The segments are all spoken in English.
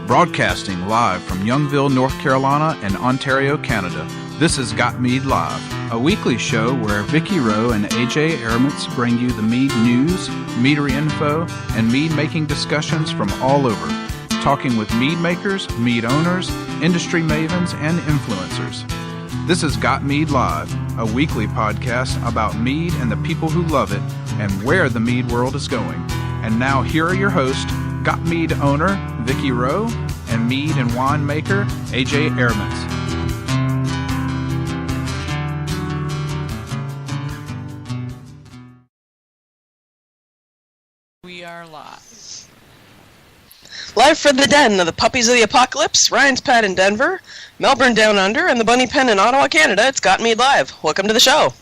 Broadcasting live from Youngville, North Carolina and Ontario, Canada, this is Got Mead Live, a weekly show where Vicky Rowe and AJ Airmans bring you the Mead news, meadery info, and mead-making discussions from all over, talking with mead makers, mead owners, industry mavens, and influencers. This is Got Mead Live, a weekly podcast about mead and the people who love it and where the mead world is going. And now here are your hosts, Got Mead owner Vicky Rowe and mead and wine maker AJ Airmans. We are live. Live from the den of the Puppies of the Apocalypse, Ryan's Pad in Denver, Melbourne Down Under, and the Bunny Pen in Ottawa, Canada. It's Got Mead Live. Welcome to the show.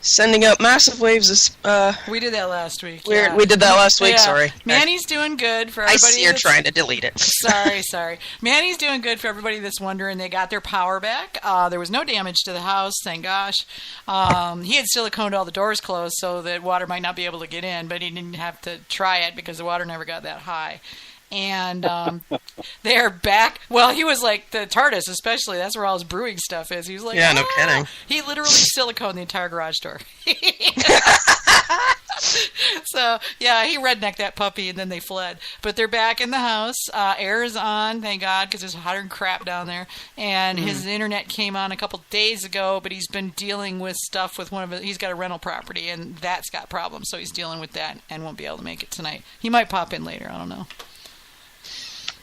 Sending out massive waves of... We did that last week. We did that last week, sorry. Manny's doing good for everybody. I see you're trying to delete it. Sorry. Manny's doing good for everybody that's wondering. They got their power back. There was no damage to the house, thank gosh. He had siliconed all the doors closed so that water might not be able to get in, but he didn't have to try it because the water never got that high. And they're back. Well, he was like the TARDIS, especially. That's where all his brewing stuff is. He was like, yeah, no kidding. He literally siliconed the entire garage door. So, yeah, he rednecked that puppy, and then they fled. But they're back in the house. Air is on, thank God, because it's hotter than crap down there. And his internet came on a couple days ago, but he's been dealing with stuff with he's got a rental property, and that's got problems. So he's dealing with that and won't be able to make it tonight. He might pop in later, I don't know.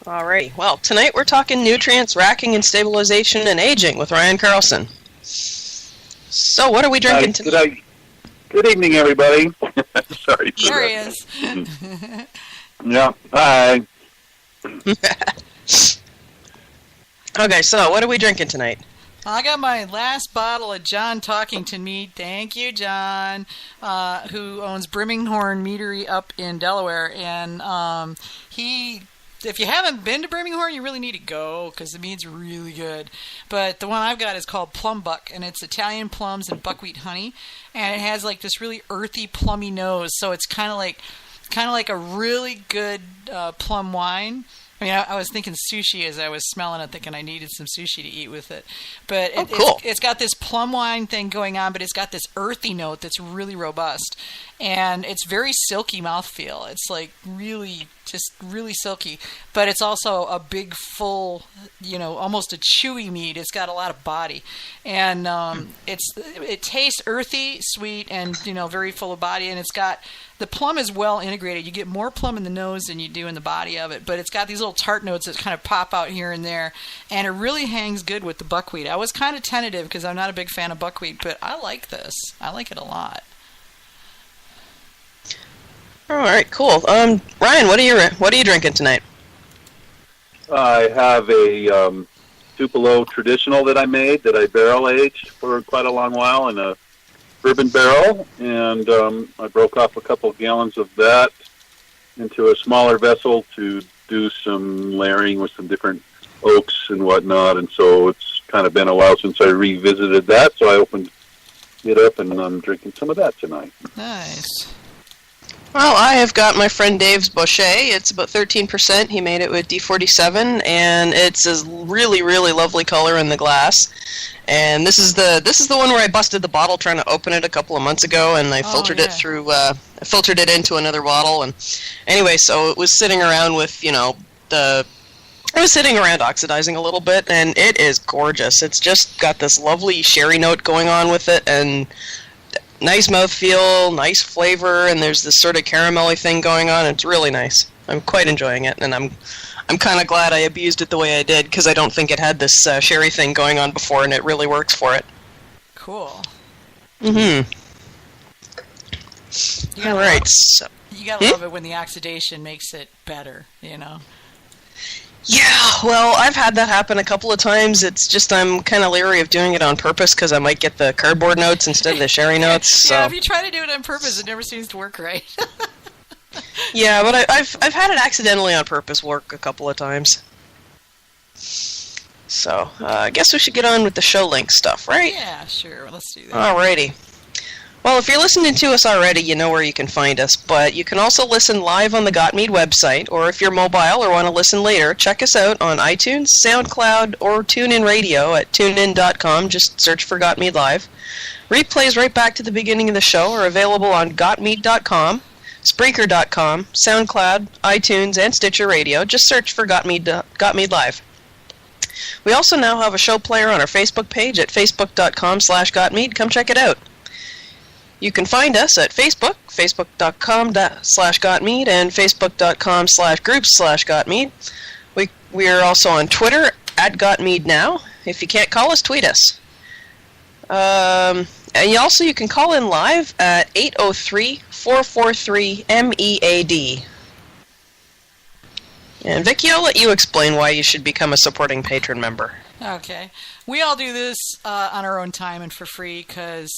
Alrighty. Well, tonight we're talking nutrients, racking, and stabilization and aging with Ryan Carlson. So, what are we drinking tonight? Good evening, everybody. Sorry. There he is. Yeah. Hi. Okay, so what are we drinking tonight? I got my last bottle of John Talkington Mead. Thank you, John, who owns Birminghorn Meadery up in Delaware. And if you haven't been to Birminghorn, you really need to go because the mead's really good. But the one I've got is called Plum Buck, and it's Italian plums and buckwheat honey, and it has like this really earthy, plummy nose. So it's kind of like a really good plum wine. I mean, I was thinking sushi as I was smelling it, thinking I needed some sushi to eat with it. But it's got this plum wine thing going on, but it's got this earthy note that's really robust. And it's very silky mouthfeel. It's like really silky. But it's also a big, full, almost a chewy mead. It's got a lot of body. And it tastes earthy, sweet, and, very full of body. And the plum is well integrated. You get more plum in the nose than you do in the body of it. But it's got these little tart notes that kind of pop out here and there. And it really hangs good with the buckwheat. I was kind of tentative because I'm not a big fan of buckwheat, but I like this. I like it a lot. All right, cool. Ryan, what are you drinking tonight? I have a Tupelo traditional that I made that I barrel aged for quite a long while in a bourbon barrel, and I broke off a couple of gallons of that into a smaller vessel to do some layering with some different oaks and whatnot, and so it's kind of been a while since I revisited that, so I opened it up and I'm drinking some of that tonight. Nice. Well, I have got my friend Dave's Bochet. It's about 13%. He made it with D47, and it's a really, really lovely color in the glass. And this is the one where I busted the bottle trying to open it a couple of months ago, and I filtered it through. I filtered it into another bottle, and anyway, so it was sitting around with it was sitting around oxidizing a little bit, and it is gorgeous. It's just got this lovely sherry note going on with it, and nice mouthfeel, nice flavor, and there's this sort of caramelly thing going on. It's really nice. I'm quite enjoying it, and I'm kind of glad I abused it the way I did because I don't think it had this sherry thing going on before, and it really works for it. Cool. Mm-hmm. All right. You gotta love it when the oxidation makes it better, Yeah, well, I've had that happen a couple of times. It's just I'm kind of leery of doing it on purpose because I might get the cardboard notes instead of the sherry notes. Yeah, if you try to do it on purpose, it never seems to work right. Yeah, but I've had it accidentally on purpose work a couple of times. So, I guess we should get on with the show link stuff, right? Yeah, sure. Let's do that. Alrighty. Well, if you're listening to us already, you know where you can find us, but you can also listen live on the Got Mead website, or if you're mobile or want to listen later, check us out on iTunes, SoundCloud, or TuneIn Radio at tunein.com. Just search for Got Mead Live. Replays right back to the beginning of the show are available on gotmead.com, Spreaker.com, SoundCloud, iTunes, and Stitcher Radio. Just search for Got Mead Live. We also now have a show player on our Facebook page at facebook.com/gotmead. Come check it out. You can find us at Facebook, facebook.com/gotmead, and facebook.com/groups/gotmead. We are also on Twitter at gotmeadnow. If you can't call us, tweet us. And you can call in live at 803-443-MEAD. And Vicki, I'll let you explain why you should become a supporting patron member. Okay. We all do this on our own time and for free because,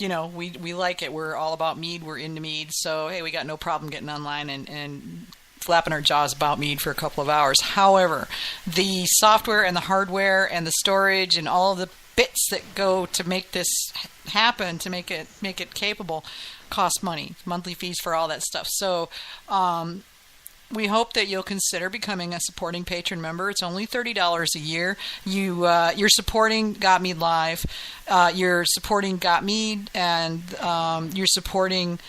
we like it. We're all about Mead. We're into Mead. So, hey, we got no problem getting online and flapping our jaws about Mead for a couple of hours. However, the software and the hardware and the storage and all of the bits that go to make this happen, to make it capable, cost money. Monthly fees for all that stuff. So, we hope that you'll consider becoming a supporting patron member. It's only $30 a year. You're supporting Got Mead Live. You're supporting Got Mead, and you're supporting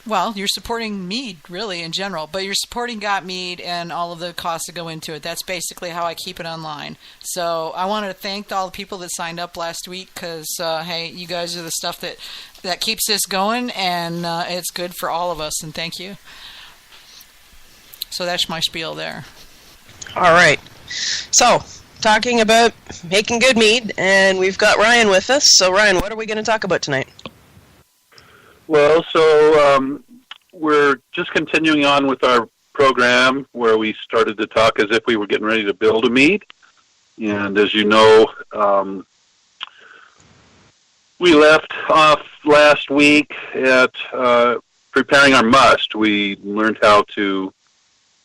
Mead, really, in general. But you're supporting Got Mead and all of the costs that go into it. That's basically how I keep it online. So I wanted to thank all the people that signed up last week because, hey, you guys are the stuff that keeps this going, and it's good for all of us, and thank you. So that's my spiel there. All right. So, talking about making good mead, and we've got Ryan with us. So, Ryan, what are we going to talk about tonight? Well, so we're just continuing on with our program where we started to talk as if we were getting ready to build a mead. And as you know, we left off last week at preparing our must. We learned how to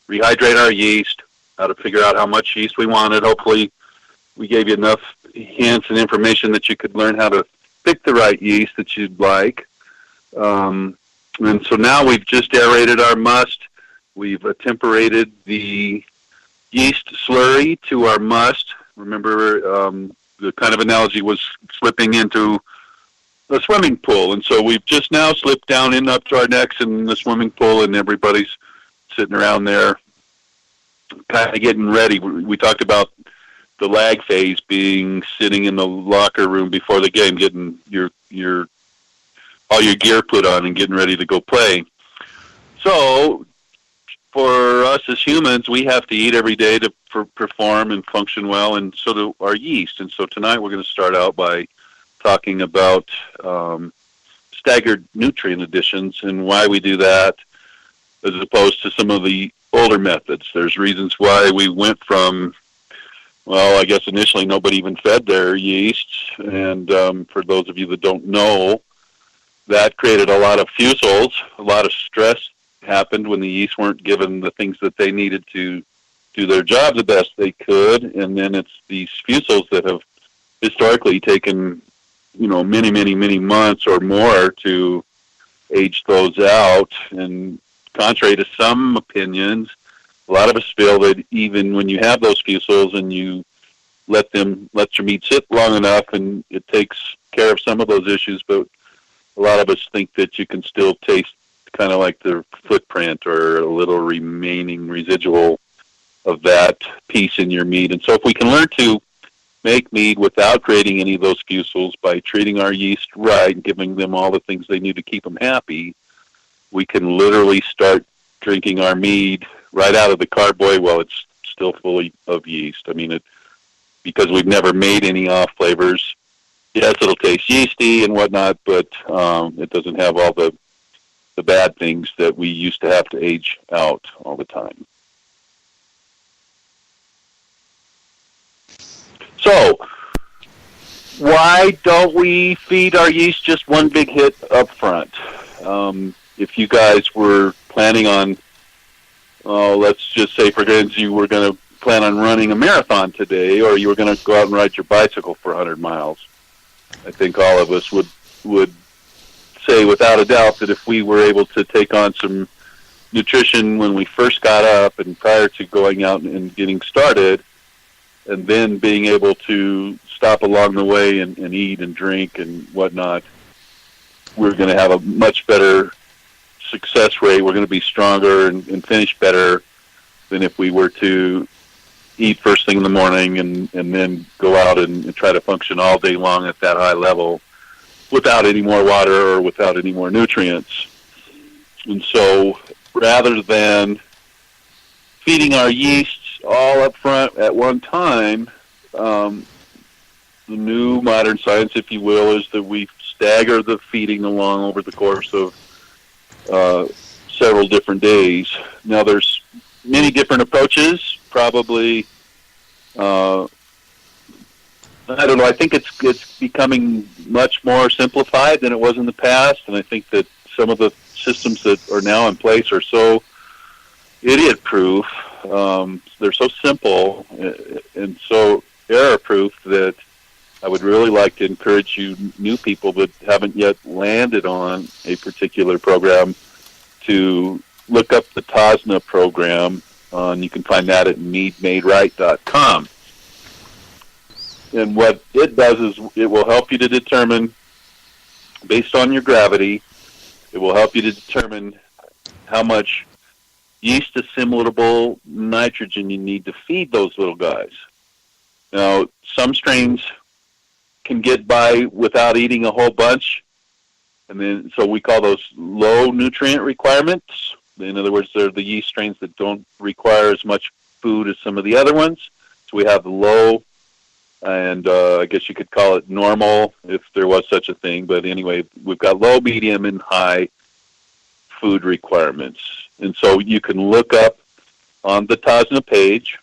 rehydrate our yeast, how to figure out how much yeast we wanted. Hopefully we gave you enough hints and information that you could learn how to pick the right yeast that you'd like. And so now we've just aerated our must. We've temperated the yeast slurry to our must. Remember, the kind of analogy was slipping into a swimming pool. And so we've just now slipped down in up to our necks in the swimming pool, and everybody's sitting around there kind of getting ready. We talked about the lag phase being sitting in the locker room before the game, getting your all your gear put on and getting ready to go play. So for us as humans, we have to eat every day to perform and function well, and so do our yeast. And so tonight we're going to start out by talking about staggered nutrient additions and why we do that as opposed to some of the older methods. There's reasons why we went from, well, I guess initially nobody even fed their yeast, and for those of you that don't know, that created a lot of fusels. A lot of stress happened when the yeast weren't given the things that they needed to do their job the best they could, and then it's these fusels that have historically taken, many, many, many months or more to age those out. And contrary to some opinions, a lot of us feel that even when you have those fusels and you let your meat sit long enough, and it takes care of some of those issues, but a lot of us think that you can still taste kind of like the footprint or a little remaining residual of that piece in your meat. And so if we can learn to make mead without creating any of those fusels by treating our yeast right and giving them all the things they need to keep them happy, we can literally start drinking our mead right out of the carboy while it's still full of yeast. I mean, because we've never made any off flavors. Yes, it'll taste yeasty and whatnot, but it doesn't have all the bad things that we used to have to age out all the time. So, why don't we feed our yeast just one big hit up front? If you guys were planning on, let's just say for instance you were going to plan on running a marathon today, or you were going to go out and ride your bicycle for 100 miles, I think all of us would would say without a doubt that if we were able to take on some nutrition when we first got up and prior to going out and getting started, and then being able to stop along the way and eat and drink and whatnot, we're going to have a much better success rate. We're going to be stronger and finish better than if we were to eat first thing in the morning and then go out and try to function all day long at that high level without any more water or without any more nutrients. And so rather than feeding our yeasts all up front at one time, the new modern science, if you will, is that we stagger the feeding along over the course of several different days. Now, there's many different approaches. Probably, I don't know. I think it's becoming much more simplified than it was in the past, and I think that some of the systems that are now in place are so idiot-proof. They're so simple and so error-proof that I would really like to encourage you new people that haven't yet landed on a particular program to look up the TOSNA program. You can find that at meadmaderight.com. And what it does is it will help you to determine, based on your gravity, it will help you to determine how much yeast assimilable nitrogen you need to feed those little guys. Now, some strains can get by without eating a whole bunch, and then so we call those low nutrient requirements. In other words, they're the yeast strains that don't require as much food as some of the other ones. So we have the low, and I guess you could call it normal if there was such a thing. But anyway, we've got low, medium, and high food requirements. And so you can look up on the TOSNA page.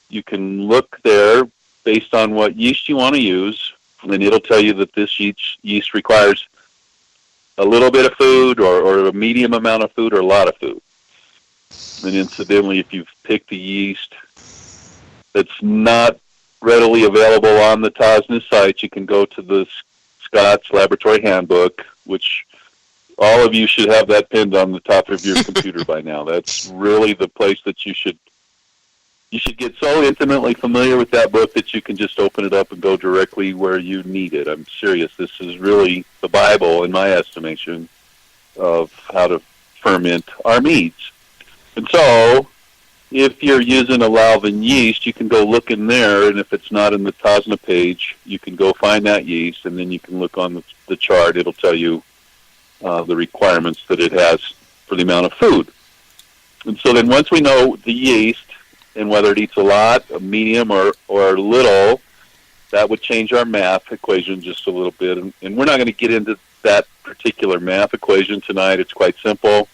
You can look there based on what yeast you want to use, and it'll tell you that this yeast requires a little bit of food or a medium amount of food or a lot of food. And incidentally, if you've picked a yeast that's not readily available on the TOSNA site, you can go to the Scott's Laboratory Handbook, which all of you should have that pinned on the top of your computer by now. That's really the place that you should get so intimately familiar with that book that you can just open it up and go directly where you need it. I'm serious. This is really the Bible, in my estimation, of how to ferment our meads. And so, if you're using a Lalvin yeast, you can go look in there, and if it's not in the TOSNA page, you can go find that yeast, and then you can look on the chart. It'll tell you the requirements that it has for the amount of food. And so then once we know the yeast, and whether it eats a lot, a medium, or little, that would change our math equation just a little bit. And we're not going to get into that particular math equation tonight. It's quite simple.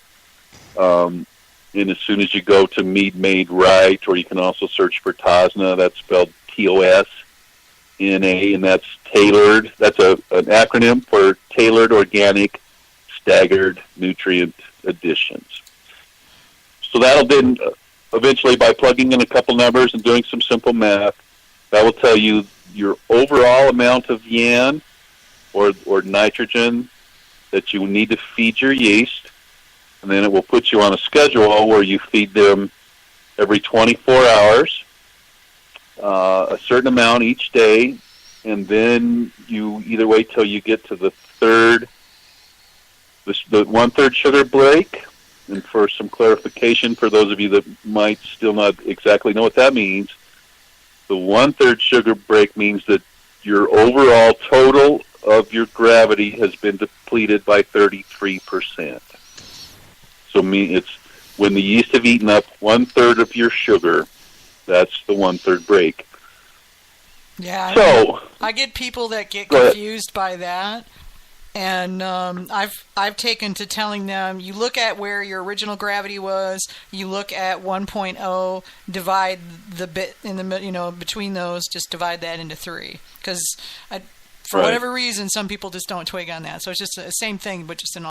And as soon as you go to Mead Made Right, or you can also search for TOSNA, that's spelled TOSNA, and that's tailored. That's an acronym for Tailored Organic Staggered Nutrient Additions. So that'll then eventually, by plugging in a couple numbers and doing some simple math, that will tell you your overall amount of yan or nitrogen that you need to feed your yeast, and then it will put you on a schedule where you feed them every 24 hours, a certain amount each day, and then you either wait till you get to the one-third sugar break. And for some clarification, for those of you that might still not exactly know what that means, the one-third sugar break means that your overall total of your gravity has been depleted by 33%. So it's when the yeast have eaten up one-third of your sugar, that's the one-third break. Yeah, so I get people that get confused by that. And I've taken to telling them, you look at where your original gravity was, you look at 1.0, divide the bit in the between those, just divide that into 3, because for whatever reason, some people just don't twig on that. So it's just the same thing, but just in